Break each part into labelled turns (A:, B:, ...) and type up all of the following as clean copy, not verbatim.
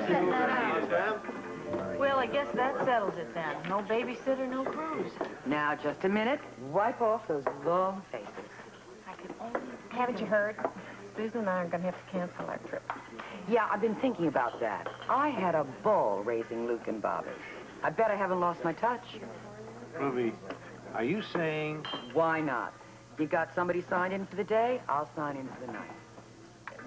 A: setting that up. Well, I guess that settles it then. No babysitter, no cruise.
B: Now, just a minute. Wipe off those long faces.
A: I could only... Haven't you heard? Susan and I are going to have to cancel our trip.
B: Yeah, I've been thinking about that. I had a ball raising Luke and Bobby. I bet I haven't lost my touch.
C: Ruby, are you saying...
B: Why not? You got somebody signed in for the day, I'll sign in for the night.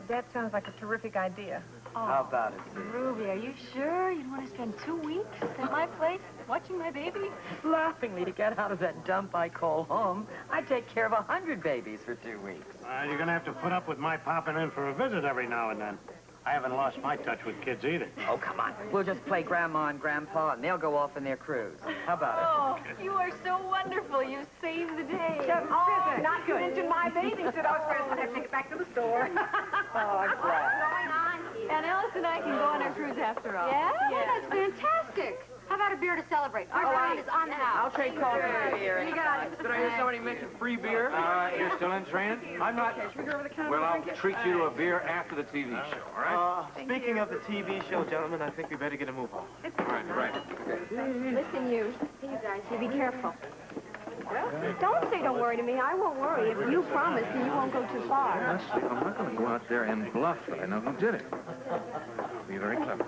A: That sounds like a terrific idea.
B: Oh, how about it, Sue?
A: Ruby, are you sure you'd want to spend 2 weeks at my place watching my baby?
B: Laughingly, to get out of that dump I call home, I'd take care of 100 babies for 2 weeks.
C: You're going to have to put up with my popping in for a visit every now and then. I haven't lost my touch with kids either.
B: Oh, come on. We'll just play Grandma and Grandpa, and they'll go off on their cruise. How about it?
A: Oh, you are so wonderful. You saved the day.
D: Not to mention my babysitter. I was going to have to take it back to the store.
B: I'm glad.
A: And Alice and I can go on our cruise after all.
D: Yeah? That's fantastic. How about a beer to celebrate? Waterfront is on the house.
B: I'll trade coffee for beer.
D: You got it.
E: Did I hear somebody mention free beer?
C: You're still in training?
E: I'm not. Well, I'll treat you to a beer after the TV show, all right?
F: Speaking of the TV show, gentlemen, I think we better get a move on.
E: All right. Okay.
D: Listen, you guys, you be careful. Don't say don't worry to me. I won't worry. If you promise, then you won't go too far.
E: Leslie, I'm not going to go out there and bluff that I know who did it. Be very clever.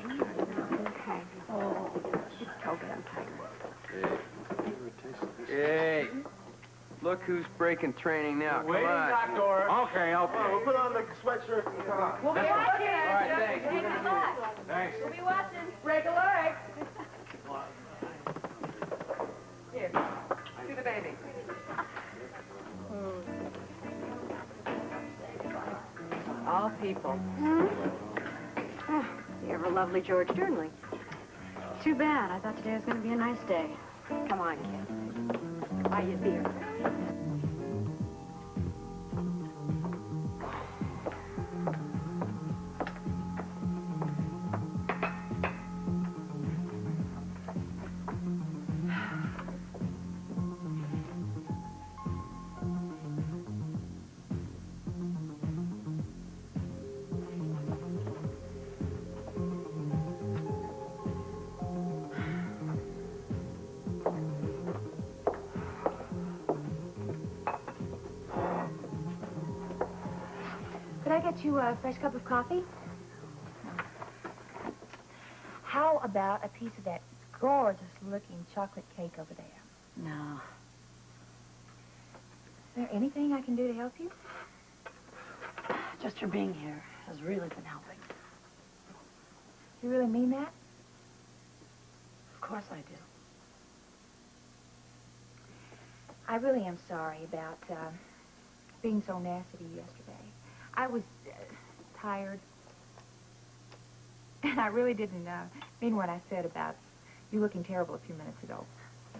D: Okay. Oh, go get him tighter.
G: Hey, look who's breaking training now. Come
F: Waiting,
G: on.
F: Doctor.
E: Okay.
F: We'll put on the sweatshirt and come on.
A: We'll be watching.
E: All right, thanks. Thanks.
A: We'll be watching.
B: Break a leg. Here, to the baby. All people.
D: The ever lovely George Dernley. Too bad. I thought today was going to be a nice day. Come on, kid. Buy you beer.
H: Could I get you a fresh cup of coffee? How about a piece of that gorgeous-looking chocolate cake over there?
D: No.
H: Is there anything I can do to help you?
D: Just your being here has really been helping.
H: You really mean that?
D: Of course I do.
H: I really am sorry about being so nasty to you yesterday. I was tired. And I really didn't mean what I said about you looking terrible a few minutes ago.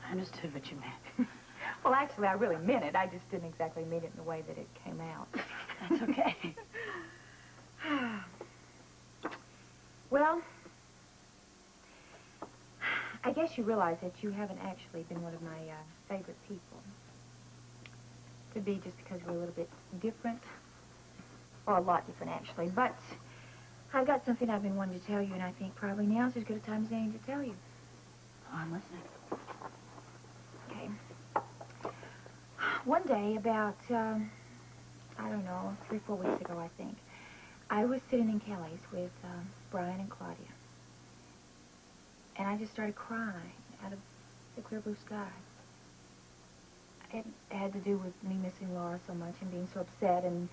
D: I understood what you meant.
H: Well, actually, I really meant it. I just didn't exactly mean it in the way that it came out.
D: That's okay.
H: Well, I guess you realize that you haven't actually been one of my favorite people. Could be just because we're a little bit different. Or a lot different, actually. But I've got something I've been wanting to tell you, and I think probably now's as good a time as any to tell you.
D: Oh, I'm listening.
H: Okay. One day, about, I don't know, 3 or 4 weeks ago, I think, I was sitting in Kelly's with Brian and Claudia. And I just started crying out of the clear blue sky. It had to do with me missing Laura so much and being so upset and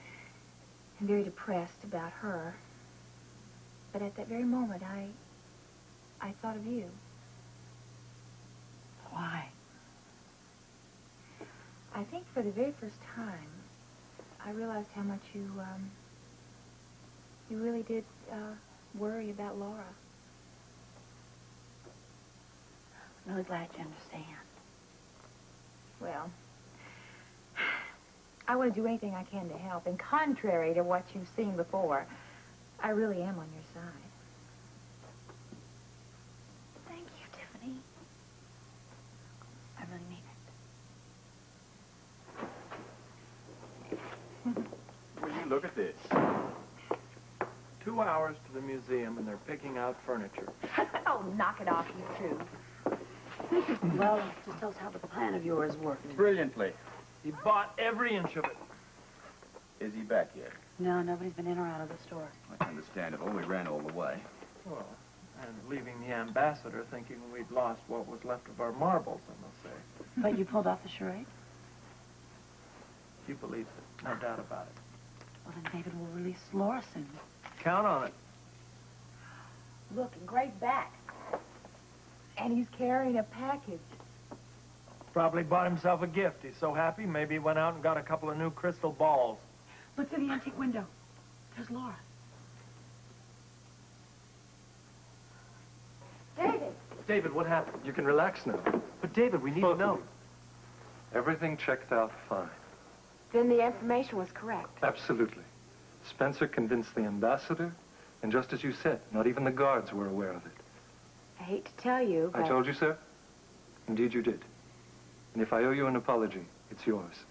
H: very depressed about her. But at that very moment, I thought of you.
D: Why?
H: I think for the very first time, I realized how much you really did worry about Laura.
D: I'm really glad you understand.
H: Well, I want to do anything I can to help. And contrary to what you've seen before, I really am on your side.
D: Thank you, Tiffany. I really mean it.
E: Will you look at this? 2
F: 2 hours to the museum, and they're picking out furniture.
H: Oh, knock it off, you two.
I: Well, just tell us how the plan of yours worked.
J: Brilliantly.
F: He bought every inch of it.
J: Is he back yet?
I: No, nobody's been in or out of the store.
J: That's understandable. We ran all the way.
F: Well, and leaving the ambassador thinking we'd lost what was left of our marbles, I must say.
I: But you pulled off the charade?
F: He believes it, no doubt about it.
I: Well, then David will release Laura soon.
F: Count on it.
H: Look, a great back. And he's carrying a package.
F: Probably bought himself a gift. He's so happy, maybe he went out and got a couple of new crystal balls.
I: Look through the antique window. There's Laura.
H: David!
F: David, what happened?
K: You can relax now.
F: But David, we need to know.
K: Everything checked out fine.
H: Then the information was correct.
K: Absolutely. Spencer convinced the ambassador, and just as you said, not even the guards were aware of it.
H: I hate to tell you, but...
K: I told you, sir. Indeed you did. And if I owe you an apology, it's yours.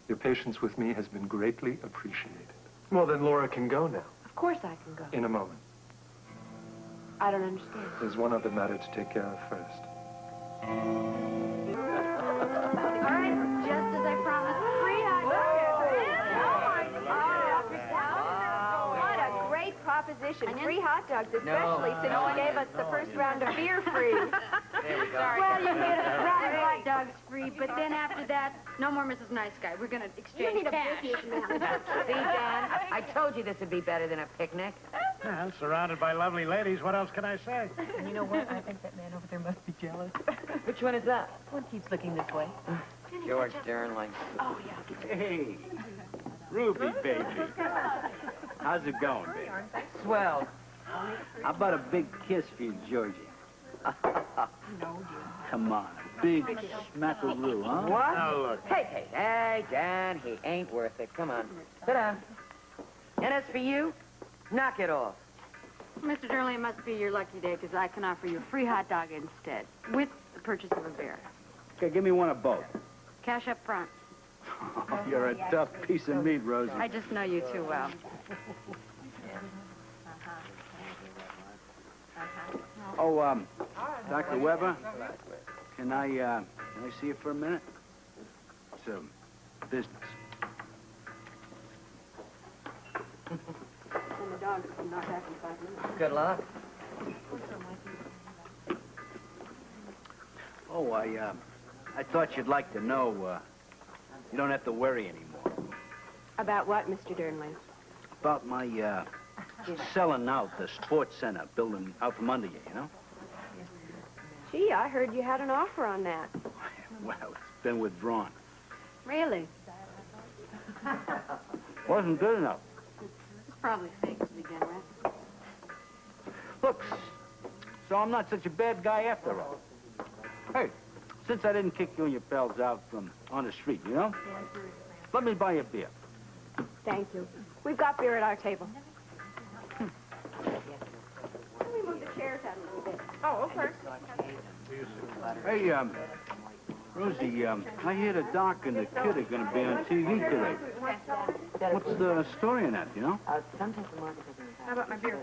K: Your patience with me has been greatly appreciated.
F: Well, then Laura can go now.
H: Of course I can go.
K: In a moment.
H: I don't understand.
K: There's one other matter to take care of first.
D: All right, just as I promised, free hot dogs.
H: What a great proposition. Free hot dogs, especially since you gave us the first round of beer free.
B: There we go.
D: Well, you made us round hot dogs free, but then after that, no more Mrs. Nice Guy. We're gonna exchange cash.
B: See, Dan, I told you this would be better than a picnic.
C: Well, surrounded by lovely ladies, what else can I say?
A: And you know what? I think that man over there must be jealous.
B: Which one is that?
A: One keeps looking this way.
B: George Dernley.
A: Oh, yeah.
J: Hey, Ruby, baby. How's it going, baby?
B: Swell.
J: How about a big kiss for you, Georgie? Come on, a big smackaroo, huh?
B: What?
C: Now, look.
B: Hey, Dan, he ain't worth it. Come on. Sit down. And as for you, knock it off.
D: Mr. Dernley, it must be your lucky day, because I can offer you a free hot dog instead, with the purchase of a beer.
J: Okay, give me one of both.
D: Cash up front.
J: You're a tough piece of meat, Rosie.
D: I just know you too well.
J: Oh, Dr. Weber, can I see you for a minute? It's business.
D: And the dog's not back in 5 minutes.
B: Good luck.
J: Oh, I thought you'd like to know, you don't have to worry anymore.
H: About what, Mr. Dernley?
J: About my, selling out the sports center building out from under you, you know?
H: Gee, I heard you had an offer on that.
J: Well, it's been withdrawn.
D: Really?
J: Wasn't good enough.
D: It's probably fake to begin with.
J: Look, so I'm not such a bad guy after all. Hey, since I didn't kick you and your pals out from on the street, you know? Let me buy you a beer.
H: Thank you. We've got beer at our table. Let me move the chairs out a little bit. Oh, okay.
J: Hey, Rosie, I hear the doc and the kid are going to be on TV today. What's the story in that, you know?
B: Sometimes the market
D: How about my beer?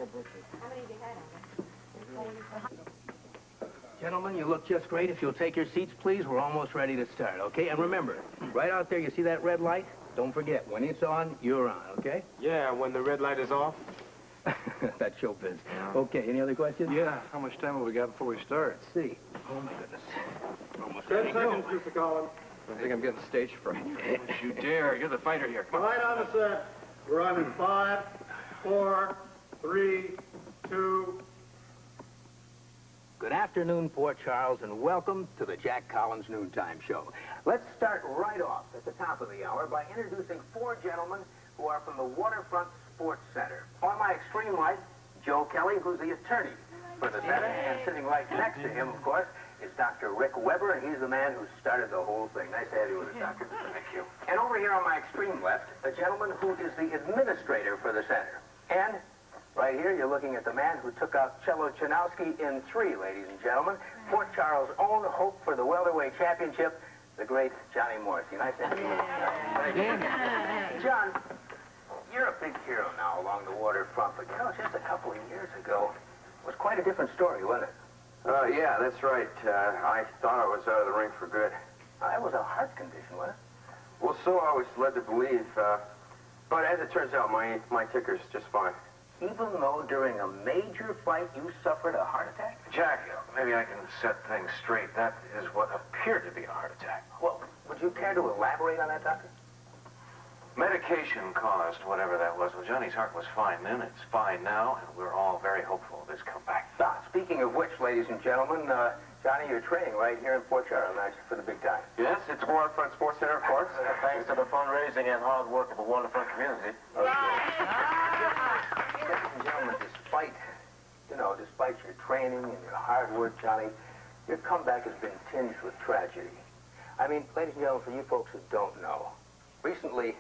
L: Gentlemen, you look just great. If you'll take your seats, please, we're almost ready to start, okay? And remember, right out there, you see that red light? Don't forget, when it's on, you're on, okay?
F: Yeah, when the red light is off.
L: That's your biz. Okay, any other questions?
K: Yeah, how much time have we got before we start?
L: Let's see. Oh, my goodness. We're almost
F: 10
L: ready.
F: seconds, Mr. Collins.
E: I think I'm getting stage fright.
J: Don't you dare. You're the fighter here. Come on.
F: Right on the set. We're on in 5, 4, 3, 2.
L: Good afternoon, Port Charles, and welcome to the Jack Collins Noontime Show. Let's start right off at the top of the hour by introducing 4 gentlemen who are from the Waterfront Sports Center. On my extreme right, Joe Kelly, who's the attorney for the center, and sitting right next to him, of course, is Dr. Rick Weber, and he's the man who started the whole thing. Nice to have you with us, Doctor. Thank you. And over here on my extreme left, a gentleman who is the administrator for the center. And right here, you're looking at the man who took out Cello Chanowski in 3, ladies and gentlemen. Port Charles' own hope for the welterweight championship, the great Johnny Morrissey. Nice to have you with us. Thank you. John, you're a big hero now along the waterfront, but, you know, just a couple of years ago, it was quite a different story, wasn't it?
G: Yeah, that's right. I thought I was out of the ring for good.
L: That was a heart condition, wasn't it?
G: Well, so I was led to believe. But as it turns out, my ticker's just fine.
L: Even though during a major fight you suffered a heart attack?
C: Jack, maybe I can set things straight. That is what appeared to be a heart attack.
L: Well, would you care to elaborate on that, Doctor?
C: Medication caused whatever that was. Well, Johnny's heart was fine then. It's fine now, and we're all very hopeful of his comeback.
L: Speaking of which, ladies and gentlemen, Johnny, you're training right here in Port Charlotte for the big time.
C: Yes, it's Waterfront Sports Center, of course. Thanks to the fundraising and hard work of the Waterfront community.
L: Ladies and gentlemen, despite your training and your hard work, Johnny, your comeback has been tinged with tragedy. I mean, ladies and gentlemen, for you folks who don't know, recently,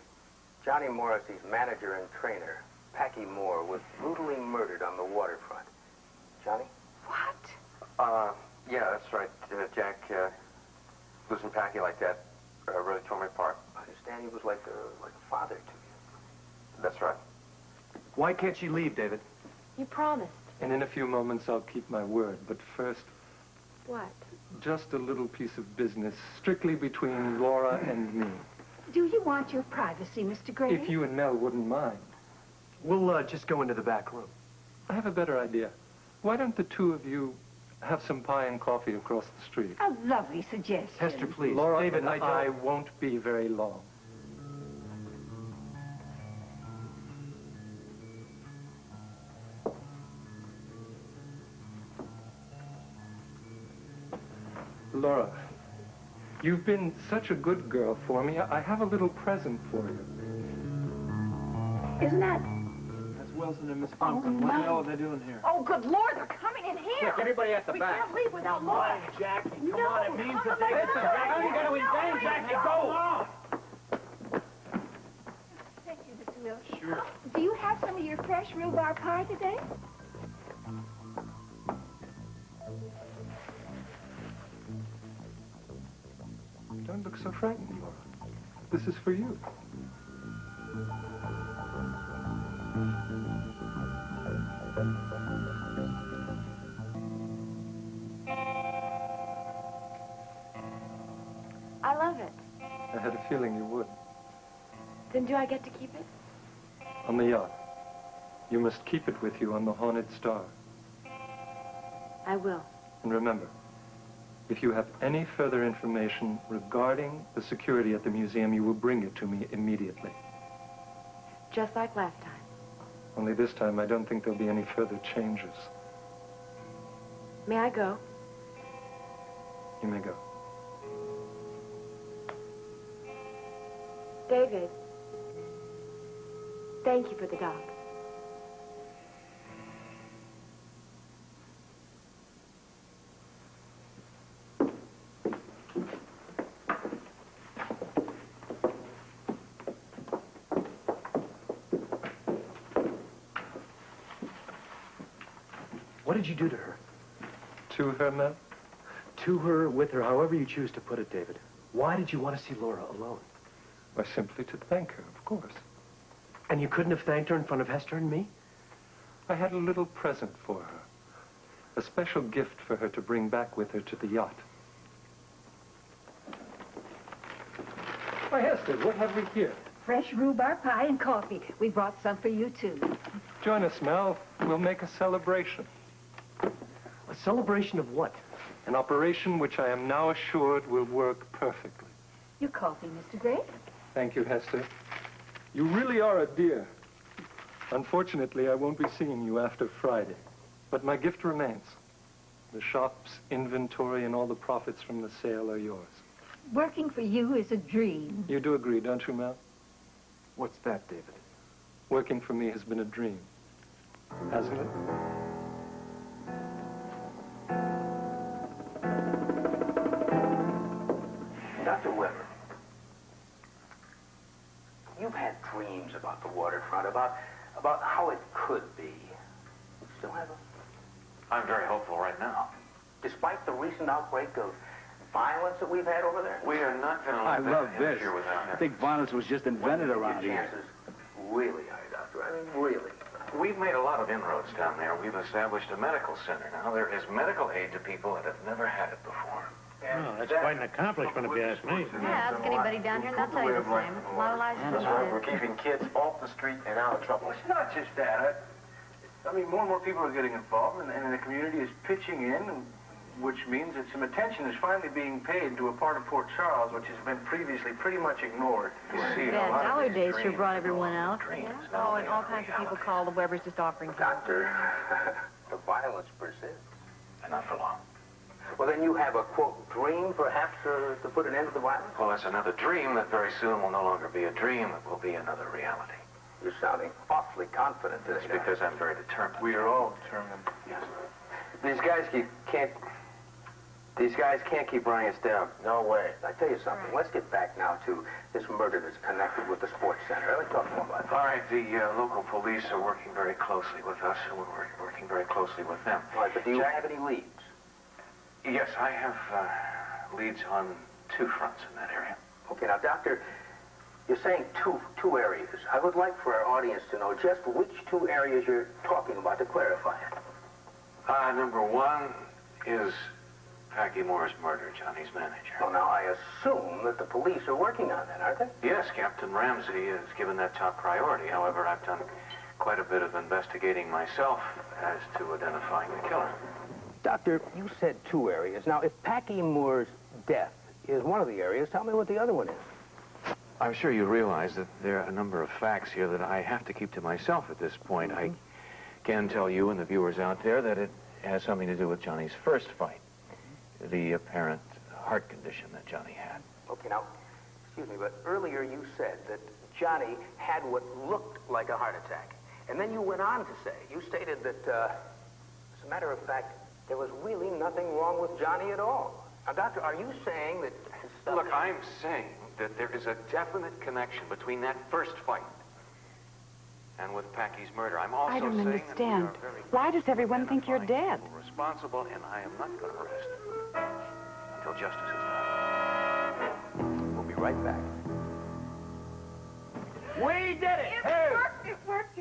L: Johnny Morrissey's manager and trainer, Packy Moore, was brutally murdered on the waterfront. Johnny?
H: What?
G: Yeah, that's right, Jack. Losing Packy like that really tore me apart.
L: I understand he was like a father to you.
G: That's right.
K: Why can't she leave, David?
D: You promised.
K: And in a few moments, I'll keep my word. But first,
D: What?
K: just a little piece of business, strictly between Laura and me.
I: Do you want your privacy, Mr. Gray?
K: If you and Mel wouldn't mind.
F: We'll just go into the back room.
K: I have a better idea. Why don't the two of you have some pie and coffee across the street?
I: A lovely suggestion.
F: Hester, please.
K: Laura,
F: David,
K: and
F: I
K: I
F: don't...
K: won't be very long. Laura, you've been such a good girl for me. I have a little present for you.
I: Isn't that...
F: That's Wilson and Miss Pumpkin. What the hell are they doing here?
H: Oh, good Lord, they're coming in here.
J: Look, everybody at the
H: We
J: back.
H: can't leave without Laura.
F: Jackie, come
H: No,
F: on. It means that they...
H: Listen, Jackie,
F: you got to engage, Jackie. Go on.
I: Thank you, Mr. Wilson.
F: Sure.
I: Do you have some of your fresh rhubarb pie today?
K: Don't look so frightened, Laura. This is for you.
D: I love it.
K: I had a feeling you would.
D: Then do I get to keep it?
K: On the yacht. You must keep it with you on the Haunted Star.
D: I will.
K: And remember, if you have any further information regarding the security at the museum, you will bring it to me immediately.
D: Just like last time.
K: Only this time, I don't think there'll be any further changes.
D: May I go?
K: You may go.
D: David, thank you for the dog.
F: What did you do to her?
K: To her, Mel?
F: To her, with her, however you choose to put it, David. Why did you want to see Laura alone?
K: Why, simply to thank her, of course.
F: And you couldn't have thanked her in front of Hester and me?
K: I had a little present for her. A special gift for her to bring back with her to the yacht. Why, Hester, what have we here?
I: Fresh rhubarb pie and coffee. We brought some for you, too.
K: Join us, Mel. We'll make a celebration.
F: A celebration of what?
K: An operation which I am now assured will work perfectly.
I: Your coffee, Mr. Gray.
K: Thank you, Hester. You really are a dear. Unfortunately, I won't be seeing you after Friday. But my gift remains. The shop's inventory and all the profits from the sale are yours.
I: Working for you is a dream.
K: You do agree, don't you, Mel?
F: What's that, David?
K: Working for me has been a dream. Hasn't it?
L: Dr. Weber, you've had dreams about the waterfront, about how it could be. Still have them?
C: I'm very hopeful right now.
L: Despite the recent outbreak of violence that we've had over there?
C: We are not going to
J: I
C: let
J: love
C: that
J: this.
C: interfere with
J: I
C: our...
J: think violence was just invented
L: Your
J: around here.
L: chances really are Doctor? I mean, really.
C: We've made a lot of inroads down there. We've established a medical center. Now there is medical aid to people that have never had it before.
M: Oh, that's quite an accomplishment, if you ask me.
D: Yeah, ask anybody down here, and they'll tell you the same. A lot of lives
G: That's right. We're keeping kids off the street and out of trouble.
N: It's not just that. I mean, more and more people are getting involved, and the community is pitching in, which means that some attention is finally being paid to a part of Port Charles, which has been previously pretty much ignored.
A: Yeah, Dollar Days sure brought everyone out. Oh, and all kinds of people call the Webbers just offering.
L: Doctor, the violence persists.
C: And not for long.
L: Well, then you have a, quote, dream, perhaps, to put an end to the violence?
C: Well, that's another dream that very soon will no longer be a dream. It will be another reality.
L: You're sounding awfully confident today.
C: That's because I'm very determined.
N: We are all determined.
C: Yes.
G: These guys can't keep running us down.
L: No way. I tell you something. Let's get back now to this murder that's connected with the sports center. Let's talk more about that.
C: All right, the local police are working very closely with us, and we're working very closely with them.
L: All right, but do you have any leads?
C: Yes, I have leads on 2 fronts in that area.
L: Okay, now, Doctor, you're saying two areas. I would like for our audience to know just which 2 areas you're talking about to clarify it.
C: Number 1 is Packy Moore's murder, Johnny's manager.
L: Well, now, I assume that the police are working on that, aren't they?
C: Yes, Captain Ramsey has given that top priority. However, I've done quite a bit of investigating myself as to identifying the killer.
L: Doctor, you said 2 areas. Now, if Packy Moore's death is one of the areas, tell me what the other one is.
C: I'm sure you realize that there are a number of facts here that I have to keep to myself at this point. I can tell you and the viewers out there that it has something to do with Johnny's first fight, the apparent heart condition that Johnny had.
L: Okay, now, excuse me, but earlier you said that Johnny had what looked like a heart attack. And then you went on to say, you stated that, as a matter of fact, there was really nothing wrong with Johnny at all. Now, Doctor, are you saying that...
C: Look, I'm saying that there is a definite connection between that first fight and with Packy's murder. I'm also saying...
D: I don't understand. Why does everyone think you're dead?
C: Responsible, and I am not going to rest until justice is done.
L: We'll be right back.
J: We did it!
H: It worked, it worked.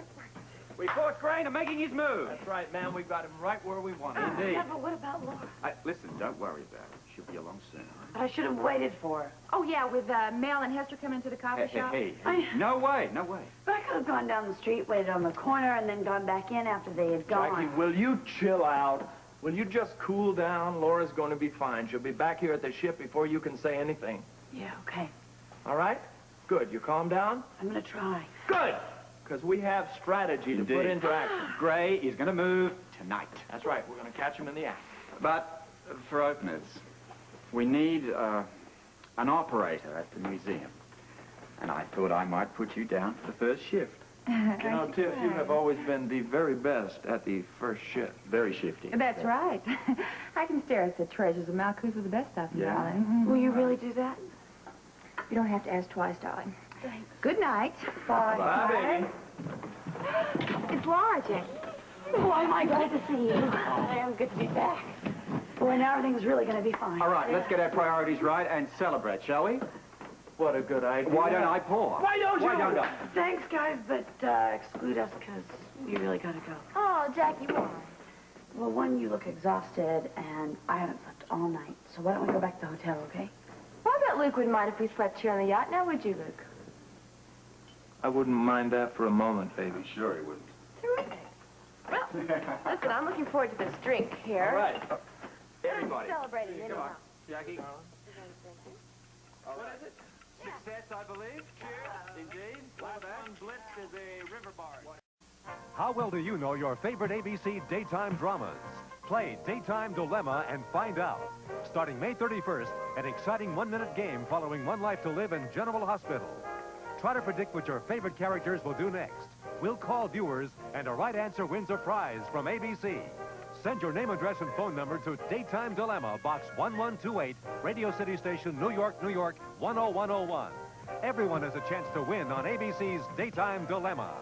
J: We forced Crane to making his move.
F: That's right, man. We got him right where we wanted him.
J: Indeed.
H: Yeah, but what about Laura?
J: Listen, don't worry about it. She'll be along soon.
D: But I should have waited for her.
H: Oh, yeah, with Mel and Hester coming into the coffee shop.
J: Hey. No way, no way.
I: But I could have gone down the street, waited on the corner, and then gone back in after they had gone.
F: Jackie, will you chill out? Will you just cool down? Laura's going to be fine. She'll be back here at the ship before you can say anything.
I: Yeah, okay.
F: All right? Good. You calm down?
I: I'm going to try.
F: Good! Because we have strategy to put into action.
J: Gray is going to move tonight.
F: That's right. We're going to catch him in the act.
E: But for openers, we need an operator at the museum. And I thought I might put you down for the first shift.
F: You know, Tiff, you have always been the very best at the first shift.
E: Very shifty.
H: That's right. I can stare at the treasures of Malkuth with the best of them, darling.
D: Will you really do that?
H: You don't have to ask twice, darling.
D: Thanks.
H: Good night. Bye.
F: Bye, baby.
H: It's Laura, Jackie.
I: Oh, am I glad to see you.
H: I am good to be back.
I: Boy, now everything's really going to be fine.
J: All right, let's get our priorities right and celebrate, shall we?
F: What a good idea.
J: Why don't I pour?
F: Why don't you?
I: Thanks, guys, but exclude us because we really got to go.
H: Oh, Jackie, why?
I: Well, one, you look exhausted, and I haven't slept all night. So why don't we go back to the hotel, okay?
H: Well, I bet Luke wouldn't mind if we slept here on the yacht. Now, would you, Luke?
K: I wouldn't mind that for a moment, baby.
G: Sure he wouldn't.
H: Terrific. Well, listen, I'm looking forward to this drink here.
J: All right. Everybody.
H: Celebrating, you
J: Come
H: know.
J: on, Jackie. What is it? Success, I believe. Cheers. Indeed. Last one blitzed is a river bar.
O: How well do you know your favorite ABC daytime dramas? Play Daytime Dilemma and find out. Starting May 31st, an exciting one-minute game following One Life to Live in General Hospital. Try to predict what your favorite characters will do next. We'll call viewers, and a right answer wins a prize from ABC. Send your name, address, and phone number to Daytime Dilemma, Box 1128, Radio City Station, New York, New York, 10101. Everyone has a chance to win on ABC's Daytime Dilemma.